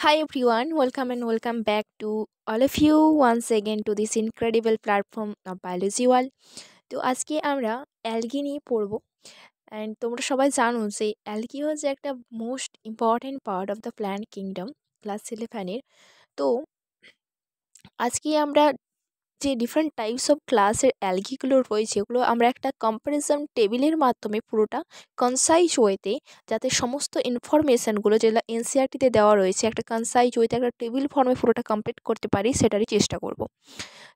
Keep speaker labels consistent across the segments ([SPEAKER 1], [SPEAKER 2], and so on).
[SPEAKER 1] Hi everyone, welcome and welcome back to all of you once again to this incredible platform of Biology World. তো আজকে আমরা algae নিয়ে পড়বো and তোমরা সবাই জানো যে অ্যালগি হচ্ছে একটা most important part of the plant kingdom class 11-এর। তো আজকে আমরা যে ডিফারেন্ট টাইপস অফ ক্লাসের অ্যালগিগুলো রয়েছে ওগুলো আমরা একটা কম্পারিজন টেবিলের মাধ্যমে পুরোটা কনসাইজ ওয়েতে, যাতে সমস্ত ইনফরমেশানগুলো যেগুলো এনসিআরটিতে দেওয়া রয়েছে একটা কনসাইজ ওয়েতে একটা টেবিল ফর্মে পুরোটা কমপ্লিট করতে পারি, সেটারই চেষ্টা করব।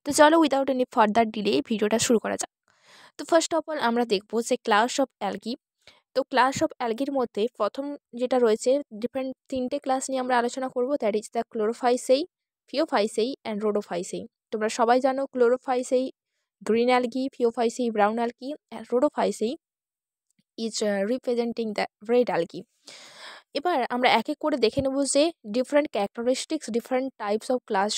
[SPEAKER 1] তো চলো উইদাউট এনি ফার্দার ডিলে ভিডিওটা শুরু করা যাক। তো ফার্স্ট অফ অল আমরা দেখবো যে ক্লাস অফ অ্যালগি। তো ক্লাস অফ অ্যালগির মধ্যে প্রথম যেটা রয়েছে, ডিফারেন্ট তিনটে ক্লাস নিয়ে আমরা আলোচনা করব, that is the Chlorophyceae, Phaeophyceae and Rhodophyceae. তোমরা সবাই জানো Chlorophyceae green algae, Phaeophyceae brown algae and Rhodophyceae is representing the red algae. এবার আমরা এক এক করে দেখে নেব যে different characteristics, different types of class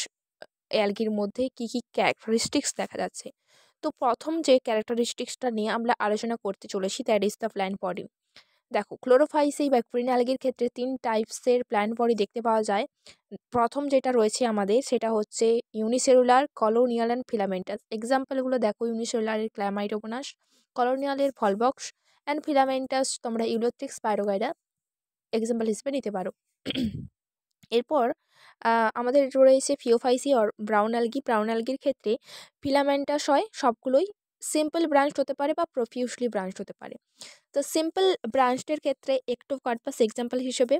[SPEAKER 1] অ্যালগির মধ্যে কী কী ক্যারেক্টারিস্টিক্স দেখা যাচ্ছে। তো প্রথম যে ক্যারেক্টারিস্টিক্সটা নিয়ে আমরা আলোচনা করতে চলেছি, that is the plant body. দেখো ক্লোরোফাইসেই বা গ্রিন অ্যালগির ক্ষেত্রে তিন টাইপসের প্ল্যান্ট বডি দেখতে পাওয়া যায়। প্রথম যেটা রয়েছে আমাদের সেটা হচ্ছে ইউনিসেলুলার, কলোনিয়াল অ্যান্ড ফিলামেন্টাস। এক্সাম্পলগুলো দেখো, ইউনিসেলুলারের ক্ল্যামাইডোমোনাস, কলোনিয়ালের ভলবক্স অ্যান্ড ফিলামেন্টাস তোমরা ইউলোথ্রিক্স স্পাইরোগাইরা এক্সাম্পল হিসেবে নিতে পারো। এরপর আমাদের রয়েছে ফিওফাইসি অর ব্রাউন অ্যালগি। ব্রাউন অ্যালগির ক্ষেত্রে ফিলামেন্টাস হয়, সবগুলোই সিম্পল ব্রাঞ্চ হতে পারে বা প্রফিউসলি ব্রাঞ্চ হতে পারে। তো সিম্পল ব্রাঞ্চের ক্ষেত্রে একটোকার্পাস এক্সাম্পল হিসেবে,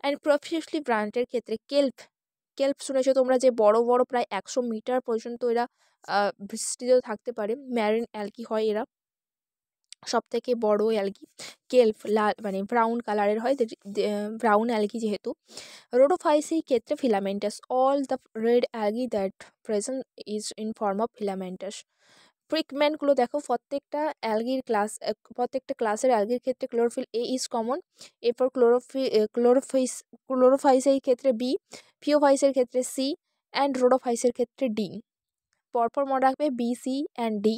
[SPEAKER 1] অ্যান্ড প্রফিউসলি ব্রাঞ্চের ক্ষেত্রে কেল্প। কেল্প শুনেছো তোমরা, যে বড় বড় প্রায় 100 মিটার পর্যন্ত এরা বিস্তৃত থাকতে পারে, ম্যারিন অ্যালগি হয় এরা, সব থেকে বড় অ্যালগি। কেল্প লাল মানে ব্রাউন কালারের হয়, ব্রাউন অ্যালগি যেহেতু। রোডোফাইসি ক্ষেত্রে filamentous, all the red algae that present is in form of filamentous. পিগমেন্টগুলো দেখো, প্রত্যেকটা অ্যালগির ক্লাস, প্রত্যেকটা ক্লাসের অ্যালগির ক্ষেত্রে ক্লোরোফিল এ ইজ কমন। এরপর ক্লোরোফাইসের ক্ষেত্রে বি, ফিওফাইসের ক্ষেত্রে সি অ্যান্ড রোডোফাইসের ক্ষেত্রে ডি। পরপর মনে রাখবে বি, সি অ্যান্ড ডি।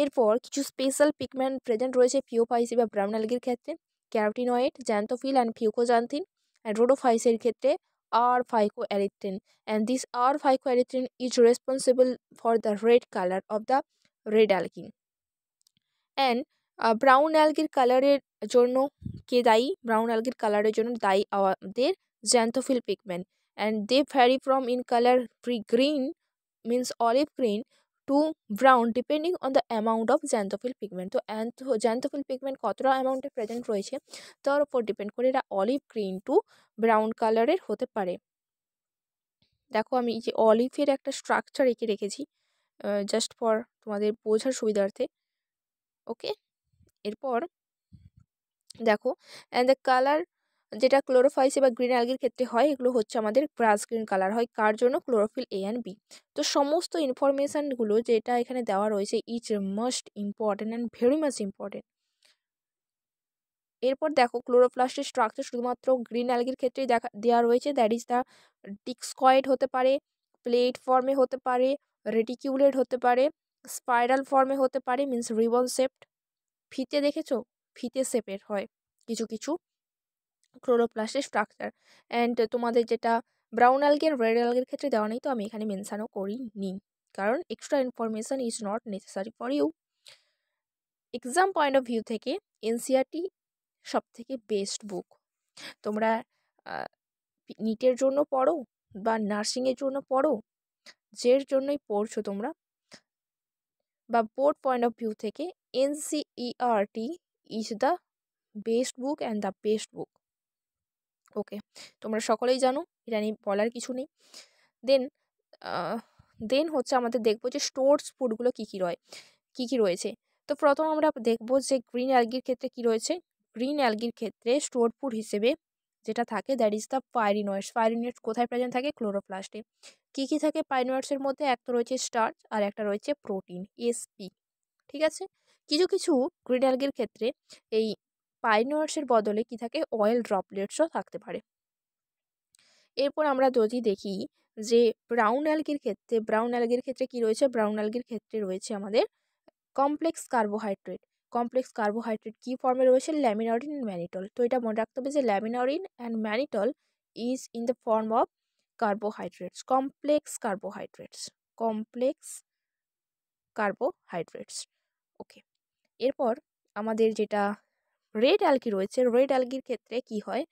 [SPEAKER 1] এরপর কিছু স্পেশাল পিগমেন্ট প্রেজেন্ট রয়েছে ফিওফাইসি বা ব্রাউন অ্যালগির ক্ষেত্রে, carotenoid, xanthophyll and fucoxanthin. And রোডোফাইসের ক্ষেত্রে আর phycoerythrin, and this R phycoerythrin is responsible for the red colour of the red algae. And brown অ্যালগির কালারের জন্য কে দায়ী? ব্রাউন অ্যালগির কালারের জন্য দায়ী আমাদের xanthophyll pigment, and they vary from in colour green means olive green to brown depending on the amount of xanthophyll pigment. তো xanthophyll pigment কতটা অ্যামাউন্টে প্রেজেন্ট রয়েছে তার উপর ডিপেন্ড করে এরা অলিভ গ্রিন টু ব্রাউন কালারের হতে পারে। দেখো আমি এই যে অলিভের একটা স্ট্রাকচার এঁকে রেখেছি জাস্ট ফর তোমাদের বোঝার সুবিধার্থে। ওকে, এরপর দেখো অ্যান্ড দ্য কালার যেটা ক্লোরোফাইসে বা গ্রিন অ্যালগির ক্ষেত্রে হয়, এগুলো হচ্ছে আমাদের ব্রাশ গ্রিন কালার হয়, কার জন্য? Chlorophyll A and B. তো সমস্ত ইনফরমেশানগুলো যেটা এখানে দেওয়া রয়েছে is most important and very much important. এরপর দেখো ক্লোরোপ্লাস্টের স্ট্রাকচার শুধুমাত্র গ্রিন অ্যালগির ক্ষেত্রেই দেওয়া রয়েছে, দ্যাট ইজ দ্য ডিস্কয়েড হতে পারে, প্লেট ফর্মে হতে পারে, রেটিকিউলেট হতে পারে, স্পাইরাল ফর্মে হতে পারে মিন্স রিবন শেপড। ফিতে দেখেছো, ফিতে শেপের হয় কিছু কিছু ক্লোরোপ্লাস্টের স্ট্রাকচার। অ্যান্ড তোমাদের যেটা ব্রাউন অ্যালগি আর রেড অ্যালগির ক্ষেত্রে দেওয়া নেই, তো আমি এখানে মেনশানও করিনি, কারণ extra information is not necessary for you. Exam point of view থেকে এনসিআরটি সব থেকে বেস্ট বুক। তোমরা নিটের জন্য পড়ো বা নার্সিংয়ের জন্য পড়ো, যের জন্যই পড়ছো তোমরা, বা বোর্ড পয়েন্ট অফ ভিউ থেকে NCERT is the best book and the best book. Okay, তোমরা সকলেই জানো, এটা নিয়ে বলার কিছু নেই। দেন দেন হচ্ছে আমাদের দেখবো যে স্টোরস ফুডগুলো কী কী রয়েছে। তো প্রথম আমরা দেখবো যে গ্রিন অ্যালগির ক্ষেত্রে কী রয়েছে। গ্রিন অ্যালগির ক্ষেত্রে স্টোর ফুড হিসেবে যেটা থাকে, দ্যাট ইজ দ্য পাইরিনয়েডস। পাইরিনয়েডস কোথায় প্রেজেন্ট থাকে? ক্লোরোপ্লাস্টে। কী কী থাকে পাইরিনয়েডসের মধ্যে? একটা রয়েছে স্টার্চ আর একটা রয়েছে প্রোটিন, এসপি। ঠিক আছে, কিছু কিছু গ্রিন অ্যালগির ক্ষেত্রে এই পাইরিনয়েডসের বদলে কী থাকে? অয়েল ড্রপলেটসও থাকতে পারে। এরপর আমরা যদি দেখি যে ব্রাউন অ্যালগির ক্ষেত্রে কী রয়েছে, ব্রাউন অ্যালগির ক্ষেত্রে রয়েছে আমাদের কমপ্লেক্স কার্বোহাইড্রেট। কমপ্লেক্স কার্বোহাইড্রেট কী ফর্মে রয়েছে? Laminarin and mannitol. তো এটা মনে রাখতে হবে যে laminarin and mannitol is in the form of carbohydrates, complex carbohydrates. Okay, এরপর আমাদের যেটা রেড অ্যালগি রয়েছে, রেড অ্যালগির ক্ষেত্রে কি হয়,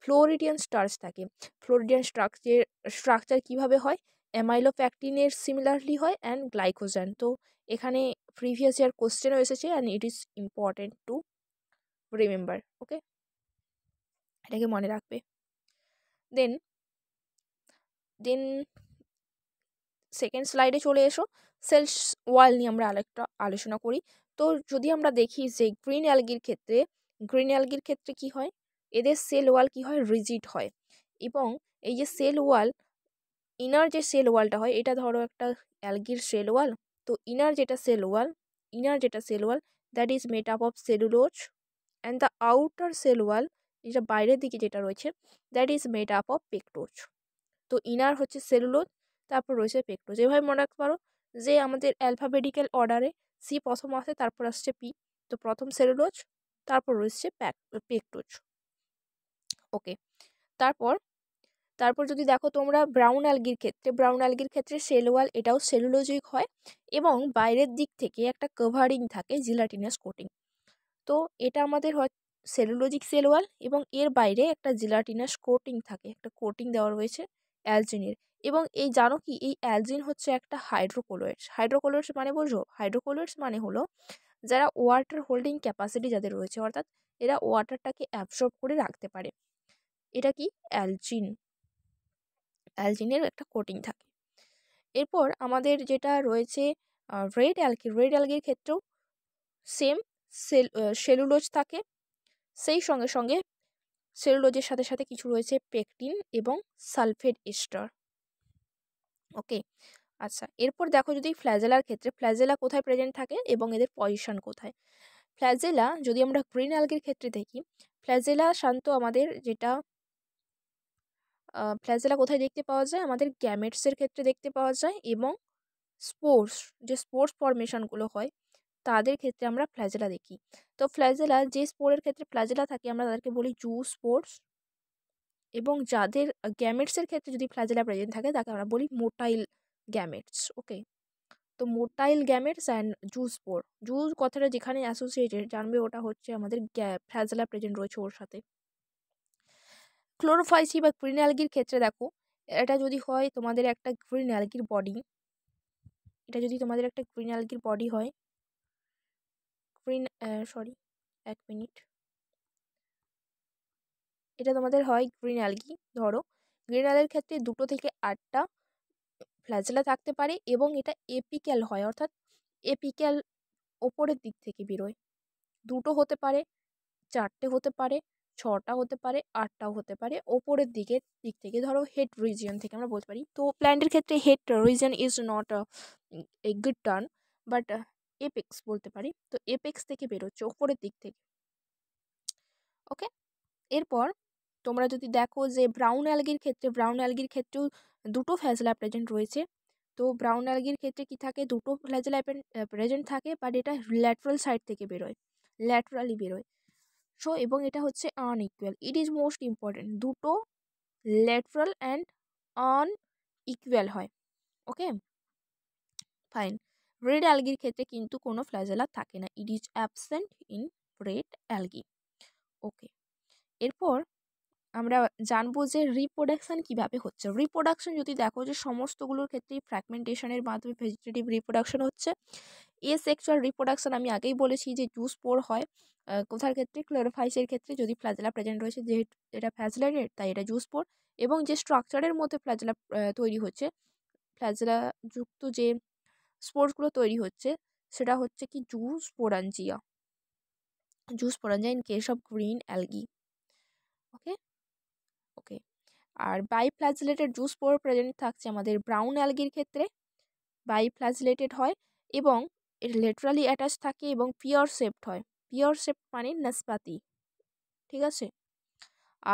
[SPEAKER 1] ফ্লোরিডিয়ান স্টার্চ থাকে। ফ্লোরিডিয়ান স্ট্রাকচার কিভাবে হয়, অ্যামাইলোপ্যাকটিনের সিমিলারলি হয় অ্যান্ড গ্লাইকোজেন। তো এখানে প্রিভিয়াস ইয়ার কোশ্চেনও এসেছে and it is important to remember. Okay, এটাকে মনে রাখবে। দেন সেকেন্ড স্লাইডে চলে এসো। সেলস ওয়াল নিয়ে আমরা আরেকটা আলোচনা করি। তো যদি আমরা দেখি যে গ্রিন অ্যালগির ক্ষেত্রে কি হয়, এদের সেল ওয়াল কি হয়, রিজিড হয়। এবং এই যে সেল ওয়াল, ইনার যে সেল ওয়ালটা হয়, এটা ধরো একটা অ্যালগির সেল ওয়াল। তো ইনার যেটা cell wall that is made up of cellulose, and the outer cell wall, যেটা বাইরের দিকে যেটা রয়েছে, that is made up of pectose. তো ইনার হচ্ছে সেলুলোজ, তারপর রয়েছে পেকটোজ। এভাবে মনে রাখতে পারো যে আমাদের অ্যালফাবেটিক্যাল অর্ডারে সি প্রথম আসে, তারপর আসছে পি। তো প্রথম সেলুলোজ, তারপর রয়েছে পেকটোজ। ওকে, তারপর যদি দেখো তোমরা ব্রাউন অ্যালগির ক্ষেত্রে সেল ওয়াল এটাও সেলুলোজিক হয় এবং বাইরের দিক থেকে একটা কভারিং থাকে, জিলাটিনাস কোটিং। তো এটা আমাদের হয় সেলুলোজিক সেল ওয়াল এবং এর বাইরে একটা জিলাটিনাস কোটিং থাকে, একটা কোটিং দেওয়া রয়েছে অ্যালজিনের। এবং এই জানো কি, এই অ্যালজিন হচ্ছে একটা হাইড্রোকোলয়েডস মানে বোঝো, হাইড্রোকোলয়েডস মানে হলো যারা ওয়াটার হোল্ডিং ক্যাপাসিটি যাদের রয়েছে, অর্থাৎ এরা ওয়াটারটাকে অ্যাবসর্ব করে রাখতে পারে। এটা কি অ্যালজিনের একটা কোটিং থাকে। এরপর আমাদের যেটা রয়েছে রেড অ্যালগির ক্ষেত্রেও সেম সেলুলোজ থাকে, সেই সঙ্গে সঙ্গে সেলুলোজের সাথে সাথে কিছু রয়েছে পেকটিন এবং সালফেট এস্টার। ওকে, আচ্ছা, এরপর দেখো যদি ফ্ল্যাজেলার ক্ষেত্রে, ফ্ল্যাজেলা কোথায় প্রেজেন্ট থাকে এবং এদের পজিশন কোথায়। ফ্ল্যাজেলা যদি আমরা গ্রিন অ্যালগির ক্ষেত্রে দেখি, ফ্ল্যাজেলা শান্ত আমাদের যেটা ফ্ল্যাজেলা কোথায় দেখতে পাওয়া যায়, আমাদের গ্যামেটসের ক্ষেত্রে দেখতে পাওয়া যায় এবং স্পোর্স ফরমেশনগুলো হয় তাদের ক্ষেত্রে আমরা ফ্ল্যাজেলা দেখি। তো ফ্ল্যাজেলা যে স্পোরের ক্ষেত্রে ফ্ল্যাজেলা থাকে আমরা তাদেরকে বলি জু স্পোর্স, এবং যাদের গ্যামেটসের ক্ষেত্রে যদি ফ্ল্যাজেলা প্রেজেন্ট থাকে তাকে আমরা বলি মোটাইল গ্যামেটস। ওকে, তো motile gametes and zoospore, zoo কথাটা যেখানে অ্যাসোসিয়েটেড জানবে ওটা হচ্ছে আমাদের ফ্ল্যাজেলা প্রেজেন্ট রয়েছে ওর সাথে। ক্লোরোফাইসি বা গ্রিন অ্যালগির ক্ষেত্রে দেখো, এটা যদি হয় তোমাদের একটা গ্রিন অ্যালগির বডি, হয় এক মিনিট, এটা তোমাদের হয় গ্রিন অ্যালগি। ধরো গ্রিন অ্যালগির ক্ষেত্রে 2 থেকে 8টা ফ্ল্যাজেলা থাকতে পারে এবং এটা এপিক্যাল হয়, অর্থাৎ এপিক্যাল ওপরের দিক থেকে বেরোয়। 2টো হতে পারে, 4টে হতে পারে, 6টা হতে পারে, 8টাও হতে পারে ওপরের দিক থেকে। ধরো হেড রিজিয়ন থেকে আমরা বলতে পারি। তো প্ল্যান্টের ক্ষেত্রে head region is not a good term, but apex বলতে পারি। তো এপেক্স থেকে বেরোচ্ছে ওপরের দিক থেকে। ওকে, এরপর তোমরা যদি দেখো যে ব্রাউন অ্যালগির ক্ষেত্রেও 2টো ফ্ল্যাজেলা প্রেজেন্ট রয়েছে। তো ব্রাউন অ্যালগির ক্ষেত্রে কি থাকে, 2টো ফ্ল্যাজেলা প্রেজেন্ট থাকে, বাট এটা ল্যাটারাল সাইড থেকে ল্যাটারালি বেরোয়। সো এবং এটা হচ্ছে unequal, it is most important, 2টো ল্যাটারাল অ্যান্ড আনইকুয়াল হয়। Okay, fine. রেড অ্যালগির ক্ষেত্রে কিন্তু কোনো ফ্ল্যাজেলা থাকে না, it is absent in red অ্যালগি। ওকে, এরপর আমরা জানবো যে রিপ্রোডাকশান কিভাবে হচ্ছে। রিপ্রোডাকশান যদি দেখো যে সমস্তগুলোর ক্ষেত্রেই ফ্র্যাগমেন্টেশনের মাধ্যমে ভেজিটেটিভ রিপ্রোডাকশান হচ্ছে। সেক্সুয়াল রিপ্রোডাকশান আমি আগেই বলেছি যে জু স্পোর হয় কোথার ক্ষেত্রে, ক্লোরোফাইসের ক্ষেত্রে যদি ফ্ল্যাজেলা প্রেজেন্ট রয়েছে, যেহেতু এটা ফ্ল্যাজেলাটেড তাই এটা জু স্পোর। এবং যে স্ট্রাকচারের মধ্যে ফ্ল্যাজেলা তৈরি হচ্ছে, ফ্ল্যাজেলা যুক্ত যে স্পোরগুলো তৈরি হচ্ছে সেটা হচ্ছে কি zoosporangia in case of green algae. Okay, আর বাইফ্ল্যাজেলেটেড জু স্পোর প্রেজেন্ট থাকছে আমাদের ব্রাউন অ্যালগির ক্ষেত্রে, বাইফ্ল্যাজেলেটেড হয় এবং এর লেটারালি অ্যাটাচ থাকে এবং পিওর শেপড হয়। পিওর শেপড মানে নাসপাতি, ঠিক আছে।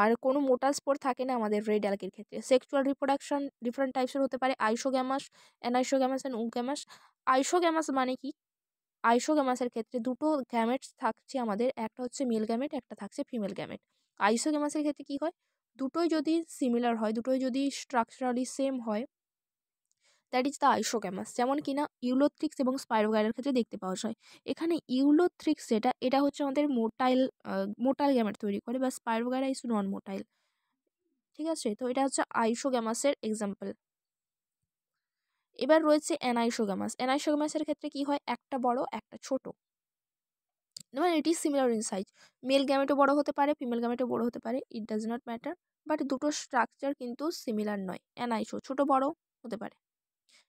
[SPEAKER 1] আর কোনো মোটা স্পোর থাকে না আমাদের রেড অ্যালগির ক্ষেত্রে। সেক্সুয়াল রিপ্রোডাকশন ডিফারেন্ট টাইপসের হতে পারে, আইসোগ্যামাস, অ্যানাইসোগ্যামাস অ্যান্ড উগ্যামাস। আইসোগ্যামাস মানে কি, আইসোগ্যামাসের ক্ষেত্রে 2টো গ্যামেটস থাকছে আমাদের, একটা হচ্ছে মেল গ্যামেট, একটা থাকছে ফিমেল গ্যামেট। আইসোগ্যামাসের ক্ষেত্রে কি হয়, দুটোই যদি সিমিলার হয়, দুটোই যদি স্ট্রাকচারালি সেম হয়, দ্যাট ইজ দ্য আইসোগ্যামাস। যেমন কিনা ইউলোথ্রিক্স এবং স্পাইরোগাইরার ক্ষেত্রে দেখতে পাওয়া যায়। এখানে ইউলোথ্রিক্স এটা হচ্ছে আমাদের মোটাইল গ্যামেট তৈরি করে, বা স্পাইরোগাইরা ইজ নন মোটাইল। ঠিক আছে, তো এটা হচ্ছে আইসোগ্যামাসের এক্সাম্পল। এবার রয়েছে অ্যানাইসোগ্যামাস। অ্যানাইসোগ্যামাসের ক্ষেত্রে কি হয়, একটা বড় একটা ছোট, মানে it is similar in size. Male গ্যামেটও বড় হতে পারে, ফিমেল গ্যামেটও বড় হতে পারে, it does not matter, but দুটো স্ট্রাকচার কিন্তু সিমিলার নয়। অ্যানাইসো ছোট বড় হতে পারে,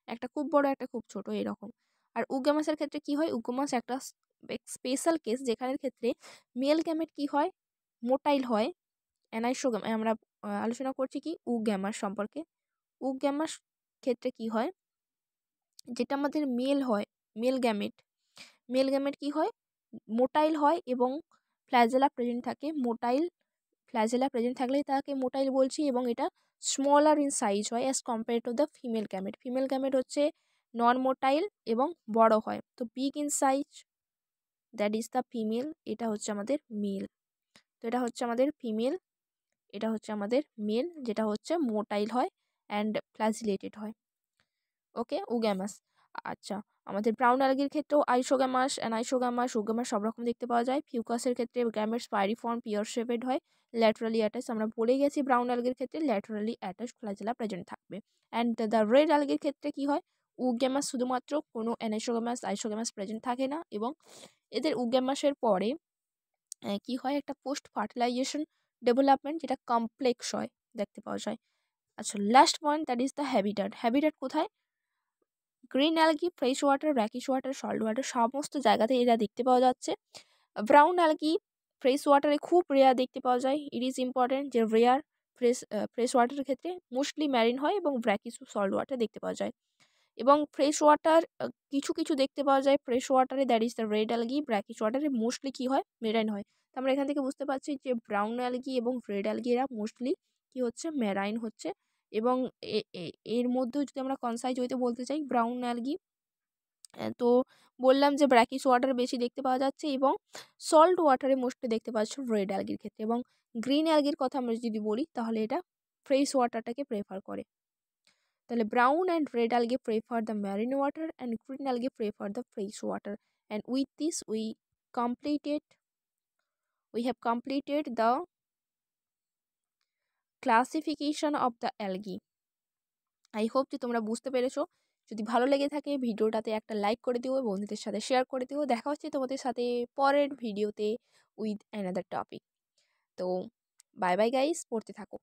[SPEAKER 1] একটা খুব বড় একটা খুব ছোট এরকম। আর উগ্যামাসের ক্ষেত্রে কি হয়, উগ্যামাস একটা স্পেশাল কেস, যেখানের ক্ষেত্রে মেল গ্যামেট কি হয়, মোটাইল হয়। অ্যানাইসোগ্যাম আমরা আলোচনা করছি কি উগ্যামাস সম্পর্কে। উগ্যামাস ক্ষেত্রে কি হয়, যেটা আমাদের মেল গ্যামেট কি হয়, মোটাইল হয় এবং ফ্ল্যাজেলা প্রেজেন্ট থাকে। ফ্ল্যাজেলা প্রেজেন্ট থাকলেই তাকে মোটাইল বলছি, এবং এটা স্মলার ইন সাইজ হয় as compare to the female gamete. Female gamete হচ্ছে নন মোটাইল এবং বড় হয়, তো big in size, that is the female. এটা হচ্ছে আমাদের মেল। তো এটা হচ্ছে আমাদের ফিমেল, এটা হচ্ছে আমাদের মেল, যেটা হচ্ছে মোটাইল হয় অ্যান্ড ফ্ল্যাজিলেটেড হয়। ওকে, উগ্যামাস। আচ্ছা, আমাদের ব্রাউন অ্যালগির ক্ষেত্রেও আইসোগ্যামাস, অ্যানাইসোগ্যামাস, উগ্যামাস সব রকম দেখতে পাওয়া যায়। ফিউকাসের ক্ষেত্রে গ্যামেট স্পাইরিফর্ম পিওর শেপেড হয়, ল্যাটারালি অ্যাটাচ। আমরা বলেই গেছি ব্রাউন অ্যালগির ক্ষেত্রে ল্যাটারালি অ্যাটাচ ফ্ল্যাজেলা প্রেজেন্ট থাকবে। অ্যান্ড দ্য রেড অ্যালগির ক্ষেত্রে কি হয়, উগ্যামাস শুধুমাত্র, কোনো অ্যানাইসোগ্যামাস আইসোগ্যামাস প্রেজেন্ট থাকে না, এবং এদের উগ্যামাসের পরে কি হয়, একটা পোস্ট ফার্টিলাইজেশন ডেভেলপমেন্ট, যেটা কমপ্লেক্স হয়, দেখতে পাওয়া যায়। আচ্ছা, last point, that is the habitat কোথায়, green algae, fresh water, brackish water, salt water সমস্ত জায়গাতে এরা দেখতে পাওয়া যাচ্ছে। ব্রাউন অ্যালগি ফ্রেশ ওয়াটারে খুব রেয়ার দেখতে পাওয়া যায়। ইট ইজ ইম্পর্টেন্ট যে রেয়ার ফ্রেশ ওয়াটারের ক্ষেত্রে মোস্টলি ম্যারিন হয়, এবং ব্র্যাকিশ সল্ট ওয়াটার দেখতে পাওয়া যায়। এবং ফ্রেশ ওয়াটার কিছু কিছু দেখতে পাওয়া যায় ফ্রেশ ওয়াটারে, that is the red algae. Brackish ওয়াটারে মোস্টলি কী হয়, মেরাইন হয়। তো আমরা এখান থেকে বুঝতে পারছি যে ব্রাউন অ্যালগি এবং রেড অ্যালগি এরা মোস্টলি কী হচ্ছে, মেরাইন হচ্ছে। এবং এর মধ্যেও যদি আমরা কনসাইজ ওয়েতে বলতে চাই, ব্রাউন অ্যালগি তো বললাম যে ব্র্যাকিশ ওয়াটারে বেশি দেখতে পাওয়া যাচ্ছে, এবং সল্ট ওয়াটারে মোস্টলি দেখতে পাচ্ছ রেড অ্যালগির ক্ষেত্রে। এবং গ্রিন অ্যালগির কথা আমরা যদি বলি, তাহলে এটা ফ্রেশ ওয়াটারটাকে প্রেফার করে। তাহলে brown and red algae prefer the marine water, and green algae prefer the fresh water. And with this we have completed the classification of the algae. I hope যে তোমরা বুঝতে পেরেছো। যদি ভালো লেগে থাকে ভিডিওটাতে একটা লাইক করে দিও, বন্ধুদের সাথে শেয়ার করে দিও। দেখা হচ্ছে তোমাদের সাথে পরের ভিডিওতে উইথ অ্যানাদার টপিক। তো বাই বাই গাইস, পড়তে থাকো।